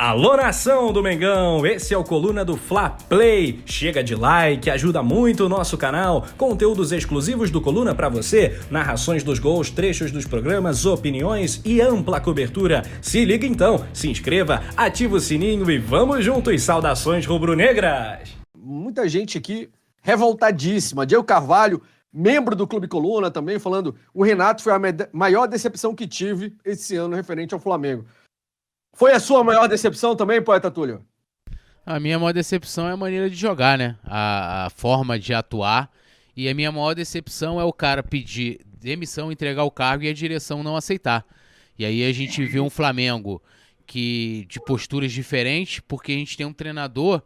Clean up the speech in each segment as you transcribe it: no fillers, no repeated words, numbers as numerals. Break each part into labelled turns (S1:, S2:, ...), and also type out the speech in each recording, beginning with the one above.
S1: Alô, nação do Mengão, esse é o Coluna do Fla Play. Chega de like, ajuda muito o nosso canal. Conteúdos exclusivos do Coluna pra você, narrações dos gols, trechos dos programas, opiniões e ampla cobertura. Se liga então, se inscreva, ativa o sininho e vamos juntos. Saudações rubro-negras.
S2: Muita gente aqui revoltadíssima. Diego Carvalho, membro do Clube Coluna, também falando: o Renato foi a maior decepção que tive esse ano referente ao Flamengo. Foi a sua maior decepção também, poeta Túlio?
S3: A minha maior decepção é a maneira de jogar, né? A forma de atuar. E a minha maior decepção é o cara pedir demissão, entregar o cargo e a direção não aceitar. E aí a gente vê um Flamengo de posturas diferentes, porque a gente tem um treinador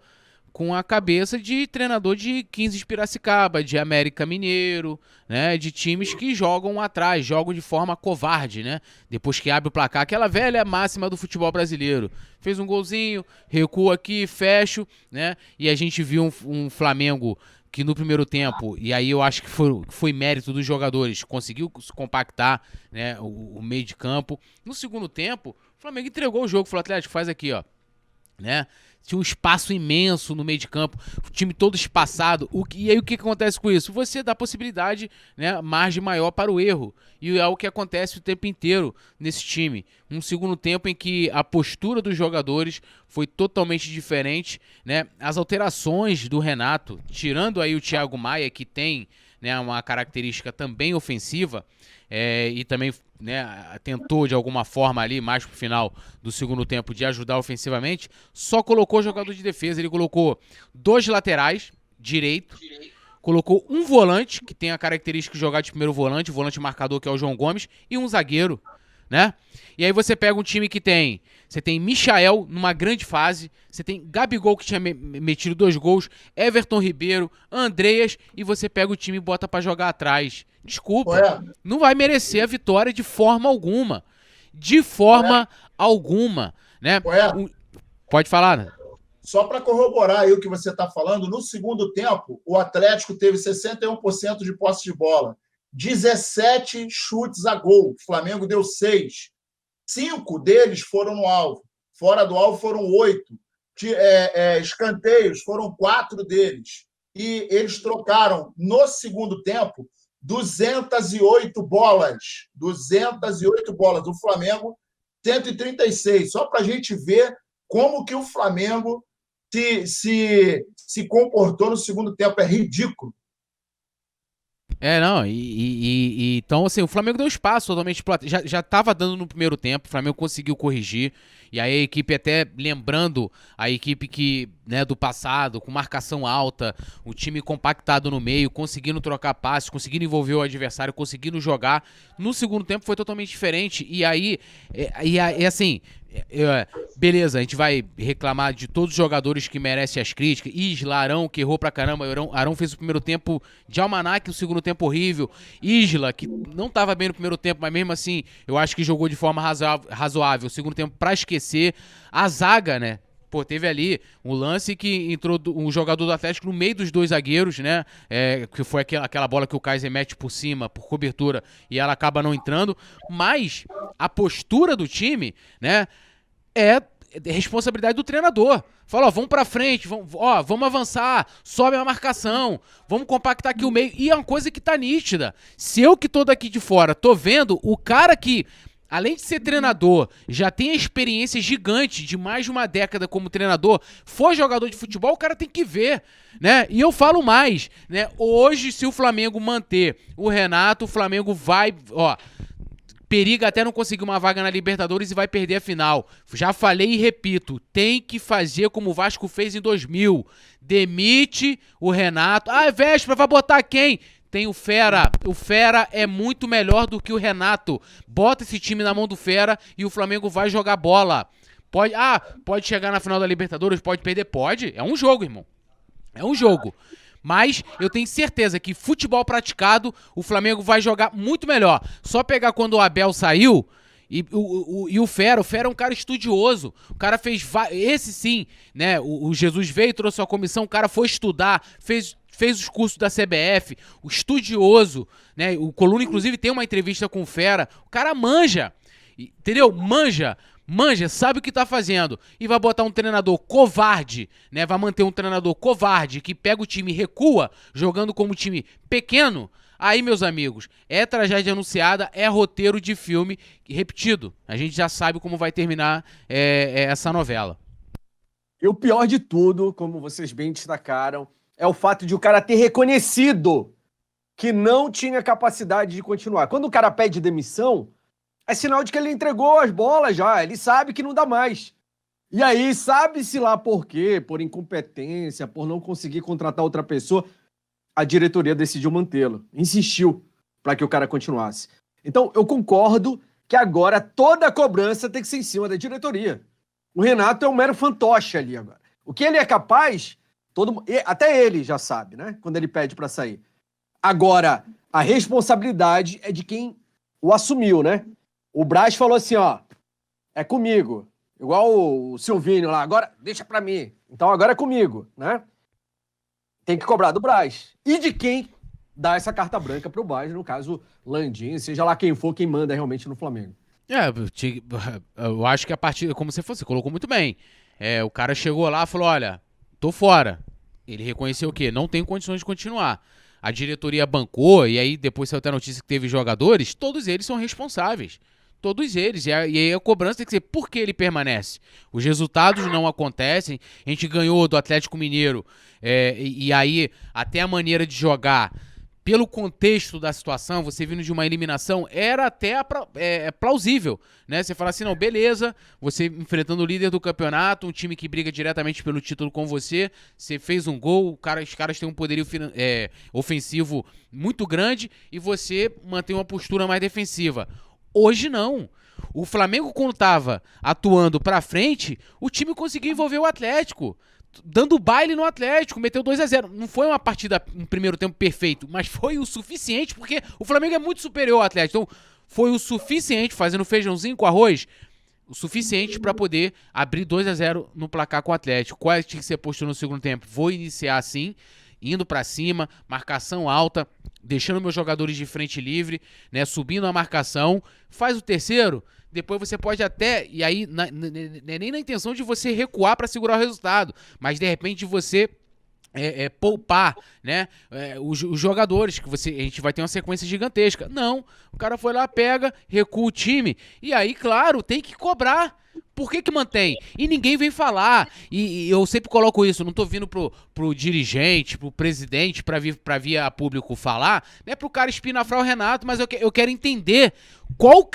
S3: com a cabeça de treinador de 15 de Piracicaba, de América Mineiro, né, de times que jogam atrás, jogam de forma covarde, né, depois que abre o placar, aquela velha máxima do futebol brasileiro, fez um golzinho, recua aqui, fecho, né, e a gente viu um Flamengo que no primeiro tempo, e aí eu acho que foi mérito dos jogadores, conseguiu se compactar, né, o meio de campo. No segundo tempo, o Flamengo entregou o jogo, falou: Atlético, faz aqui, ó, né? Tinha um espaço imenso no meio de campo, o time todo espaçado. E aí o que acontece com isso? Você dá possibilidade, né, margem maior para o erro. E é o que acontece o tempo inteiro nesse time. Um segundo tempo em que a postura dos jogadores foi totalmente diferente, né? As alterações do Renato, tirando aí o Thiago Maia, que tem, né, uma característica também ofensiva, e também, né, tentou de alguma forma ali, mais pro final do segundo tempo, de ajudar ofensivamente, só colocou jogador de defesa. Ele colocou 2 laterais, direito, colocou um volante, que tem a característica de jogar de primeiro volante, o volante marcador, que é o João Gomes, e um zagueiro, né? E aí você pega um time que você tem Michael numa grande fase, você tem Gabigol, que tinha metido 2 gols, Everton Ribeiro, Andreas, e você pega o time e bota pra jogar atrás. Desculpa, não vai merecer a vitória de forma alguma. De forma alguma, né? Pode falar, né?
S4: Só para corroborar aí o que você está falando, no segundo tempo, o Atlético teve 61% de posse de bola, 17 chutes a gol, o Flamengo deu 6. 5 deles foram no alvo, fora do alvo foram 8. Escanteios foram 4 deles. E eles trocaram, no segundo tempo, 208 bolas. 208 bolas. O Flamengo, 136. Só para a gente ver como que o Flamengo se comportou no segundo tempo. É ridículo.
S3: Não, então assim, o Flamengo deu espaço totalmente, já tava dando no primeiro tempo, o Flamengo conseguiu corrigir, e aí a equipe até lembrando a equipe que, né, do passado, com marcação alta, o time compactado no meio, conseguindo trocar passes, conseguindo envolver o adversário, conseguindo jogar. No segundo tempo foi totalmente diferente, e aí, assim, beleza, a gente vai reclamar de todos os jogadores que merecem as críticas. Isla, Arão, que errou pra caramba. Arão fez o primeiro tempo de almanaque, o segundo tempo horrível. Isla, que não tava bem no primeiro tempo, mas mesmo assim eu acho que jogou de forma razoável. O segundo tempo pra esquecer. A zaga, né? Pô, teve ali um lance que entrou um jogador do Atlético no meio dos 2 zagueiros, né? Que foi aquela bola que o Kaiser mete por cima, por cobertura, e ela acaba não entrando. Mas a postura do time, né, é responsabilidade do treinador. Fala: ó, vamos pra frente, vamos avançar, sobe a marcação, vamos compactar aqui o meio. E é uma coisa que tá nítida. Se eu que tô daqui de fora tô vendo o cara que, além de ser treinador, já tem a experiência gigante de mais de uma década como treinador, foi jogador de futebol, o cara tem que ver, né? E eu falo mais, né? Hoje, se o Flamengo manter o Renato, o Flamengo vai, periga até não conseguir uma vaga na Libertadores e vai perder a final. Já falei e repito, tem que fazer como o Vasco fez em 2000. Demite o Renato. Véspera, vai botar quem? Tem o Fera. O Fera é muito melhor do que o Renato. Bota esse time na mão do Fera e o Flamengo vai jogar bola. Pode chegar na final da Libertadores, pode perder? Pode. É um jogo, irmão. É um jogo. Mas eu tenho certeza que futebol praticado, o Flamengo vai jogar muito melhor. Só pegar quando o Abel saiu e o Fera é um cara estudioso. O cara fez... Esse sim, né? O Jesus veio, trouxe a comissão, o cara foi estudar, fez os cursos da CBF, o estudioso, né? O Coluna, inclusive, tem uma entrevista com o Fera. O cara manja, entendeu? Manja. manja, sabe o que tá fazendo, e vai botar um treinador covarde, né? Vai manter um treinador covarde que pega o time e recua, jogando como time pequeno. Aí, meus amigos, é tragédia anunciada, é roteiro de filme repetido. A gente já sabe como vai terminar essa novela.
S2: E o pior de tudo, como vocês bem destacaram, é o fato de o cara ter reconhecido que não tinha capacidade de continuar. Quando o cara pede demissão, é sinal de que ele entregou as bolas já, ele sabe que não dá mais. E aí, sabe-se lá por quê, por incompetência, por não conseguir contratar outra pessoa, a diretoria decidiu mantê-lo, insistiu para que o cara continuasse. Então, eu concordo que agora toda a cobrança tem que ser em cima da diretoria. O Renato é um mero fantoche ali agora. O que ele é capaz, até ele já sabe, né? Quando ele pede para sair. Agora, a responsabilidade é de quem o assumiu, né? O Braz falou assim, ó, é comigo. Igual o Silvinho lá, agora deixa para mim. Então agora é comigo, né? Tem que cobrar do Braz. E de quem dá essa carta branca pro Braz, no caso, Landim, seja lá quem for, quem manda realmente no Flamengo.
S3: Eu acho que a partir, como você colocou muito bem, o cara chegou lá e falou, olha, tô fora. Ele reconheceu o quê? Não tem condições de continuar. A diretoria bancou, e aí depois saiu até a notícia que teve jogadores, todos eles são responsáveis. Todos eles. E aí a cobrança tem que ser por que ele permanece. Os resultados não acontecem. A gente ganhou do Atlético Mineiro. E aí até a maneira de jogar, pelo contexto da situação, você vindo de uma eliminação, era até plausível, né? Você fala assim, não, beleza, você enfrentando o líder do campeonato, um time que briga diretamente pelo título com você fez um gol, os caras têm um poderio ofensivo muito grande e você mantém uma postura mais defensiva. Hoje não. O Flamengo, quando tava atuando pra frente, o time conseguiu envolver o Atlético, dando baile no Atlético, meteu 2-0. Não foi uma partida, um primeiro tempo perfeito, mas foi o suficiente, porque o Flamengo é muito superior ao Atlético. Então, foi o suficiente, fazendo feijãozinho com arroz, o suficiente para poder abrir 2-0 no placar com o Atlético. Qual tinha que ser postura no segundo tempo? Vou iniciar assim, indo pra cima, marcação alta, deixando meus jogadores de frente livre, né, subindo a marcação, faz o terceiro, depois você pode até, e aí nem na intenção de você recuar para segurar o resultado, mas de repente você poupar, né, os jogadores, que a gente vai ter uma sequência gigantesca. Não, o cara foi lá, pega, recua o time, e aí, claro, tem que cobrar. Por que mantém? E ninguém vem falar. E eu sempre coloco isso, não tô vindo pro dirigente, pro presidente, pra vir a público falar, né, pro cara espinafrar o Renato, mas eu quero entender qual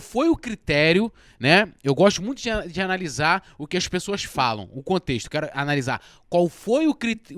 S3: foi o critério, né? Eu gosto muito de analisar o que as pessoas falam, o contexto. Quero analisar qual foi o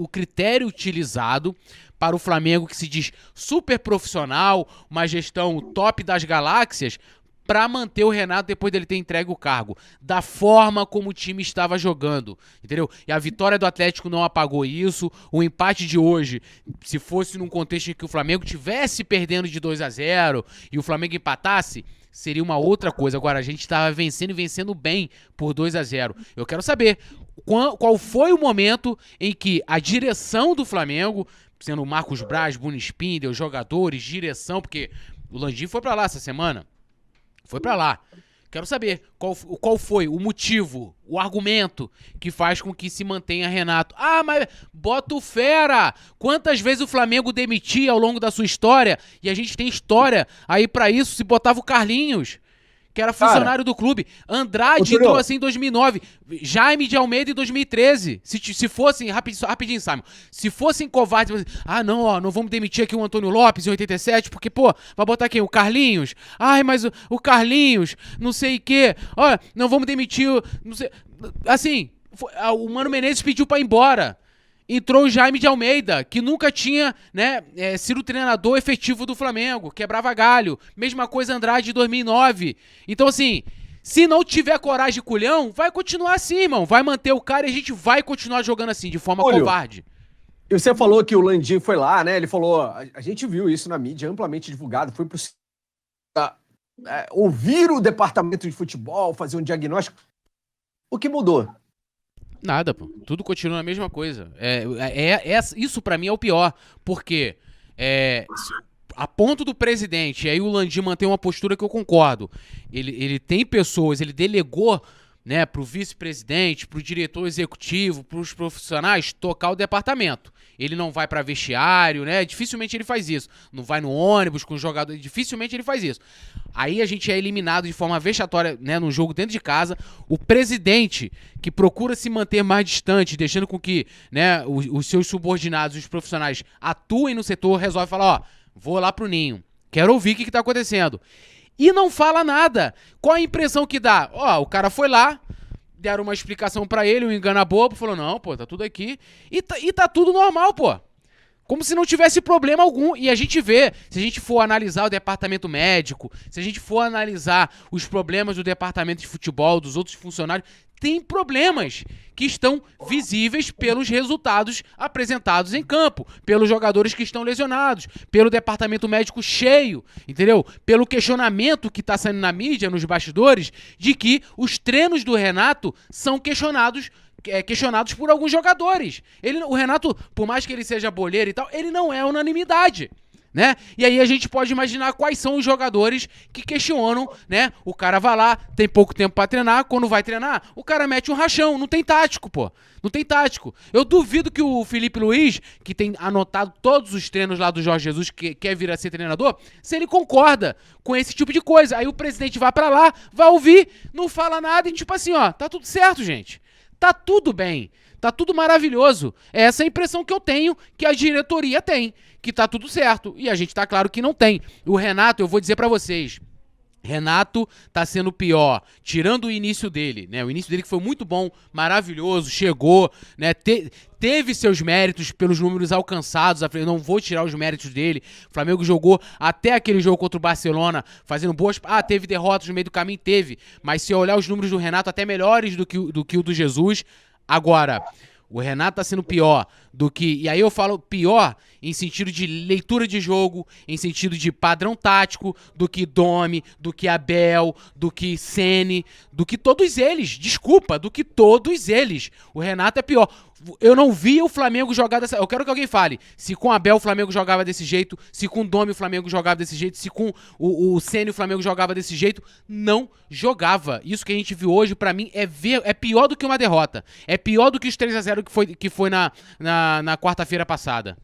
S3: critério utilizado para o Flamengo, que se diz super profissional, uma gestão top das galáxias, para manter o Renato depois dele ter entregue o cargo, da forma como o time estava jogando, entendeu? E a vitória do Atlético não apagou isso, o empate de hoje, se fosse num contexto em que o Flamengo tivesse perdendo de 2-0 e o Flamengo empatasse, seria uma outra coisa. Agora, a gente estava vencendo e vencendo bem por 2-0. Eu quero saber qual foi o momento em que a direção do Flamengo, sendo o Marcos Braz, Bruno Spindel, jogadores, direção, porque o Landim foi para lá essa semana, foi pra lá. Quero saber qual foi o motivo, o argumento que faz com que se mantenha Renato. Ah, mas bota o fera! Quantas vezes o Flamengo demitia ao longo da sua história? E a gente tem história aí pra isso, se botava o Carlinhos, que era funcionário do clube. Andrade entrou assim em 2009. Jaime de Almeida em 2013. Se fossem, rapidinho, Simon. Se fossem covardes, não vamos demitir aqui o Antônio Lopes em 87, porque, vai botar quem? O Carlinhos? Ai, mas o Carlinhos, não sei o quê. Olha, não vamos demitir não sei. Assim, o Mano Menezes pediu pra ir embora. Entrou o Jaime de Almeida, que nunca tinha, né, sido treinador efetivo do Flamengo, quebrava galho. Mesma coisa Andrade de 2009. Então, assim, se não tiver coragem e culhão, vai continuar assim, irmão. Vai manter o cara e a gente vai continuar jogando assim, de forma covarde.
S2: E você falou que o Landim foi lá, né? Ele falou, a gente viu isso na mídia, amplamente divulgado, foi pro ouvir o departamento de futebol, fazer um diagnóstico. O que mudou?
S3: Nada, pô. Tudo continua a mesma coisa. Isso pra mim é o pior. Porque a ponto do presidente, e aí o Landim mantém uma postura que eu concordo. Ele tem pessoas, ele delegou, né, pro vice-presidente, pro diretor executivo, pros profissionais tocar o departamento. Ele não vai pra vestiário, né? Dificilmente ele faz isso. Não vai no ônibus com o jogador, dificilmente ele faz isso. Aí a gente é eliminado de forma vexatória, né, num jogo dentro de casa. O presidente, que procura se manter mais distante, deixando com que, né, os seus subordinados, os profissionais, atuem no setor, resolve falar, ó, vou lá pro ninho. Quero ouvir o que tá acontecendo. E não fala nada. Qual a impressão que dá? Ó, o cara foi lá, deram uma explicação pra ele, um engana bobo, falou, não, pô, tá tudo aqui. E tá tudo normal, pô. Como se não tivesse problema algum. E a gente vê, se a gente for analisar o departamento médico, se a gente for analisar os problemas do departamento de futebol, dos outros funcionários, tem problemas que estão visíveis pelos resultados apresentados em campo, pelos jogadores que estão lesionados, pelo departamento médico cheio, entendeu? Pelo questionamento que está saindo na mídia, nos bastidores, de que os treinos do Renato são questionados por alguns jogadores. O Renato, por mais que ele seja boleiro e tal, ele não é unanimidade, né? E aí a gente pode imaginar quais são os jogadores que questionam, né? O cara vai lá, tem pouco tempo pra treinar, quando vai treinar, o cara mete um rachão, não tem tático, pô. Não tem tático. Eu duvido que o Felipe Luiz, que tem anotado todos os treinos lá do Jorge Jesus, que quer vir a ser treinador, se ele concorda com esse tipo de coisa. Aí o presidente vai pra lá, vai ouvir, não fala nada e tipo assim, ó, tá tudo certo, gente. Tá tudo bem, tá tudo maravilhoso. É essa a impressão que eu tenho, que a diretoria tem, que tá tudo certo. E a gente tá claro que não tem. O Renato, eu vou dizer pra vocês, Renato tá sendo pior, tirando o início dele, né? O início dele que foi muito bom, maravilhoso, chegou, né? Teve seus méritos pelos números alcançados, eu não vou tirar os méritos dele. O Flamengo jogou até aquele jogo contra o Barcelona, fazendo boas... teve derrotas no meio do caminho, teve. Mas se eu olhar os números do Renato, até melhores do que o do Jesus. Agora, o Renato tá sendo pior do que... E aí eu falo pior em sentido de leitura de jogo, em sentido de padrão tático, do que Domi, do que Abel, do que Ceni, do que todos eles. Desculpa, do que todos eles. O Renato é pior. Eu não vi o Flamengo jogar dessa... Eu quero que alguém fale. Se com Abel o Flamengo jogava desse jeito, se com Domi o Flamengo jogava desse jeito, se com o Ceni o Flamengo jogava desse jeito, não jogava. Isso que a gente viu hoje, pra mim, é pior do que uma derrota. É pior do que os 3-0 que foi na quarta-feira passada.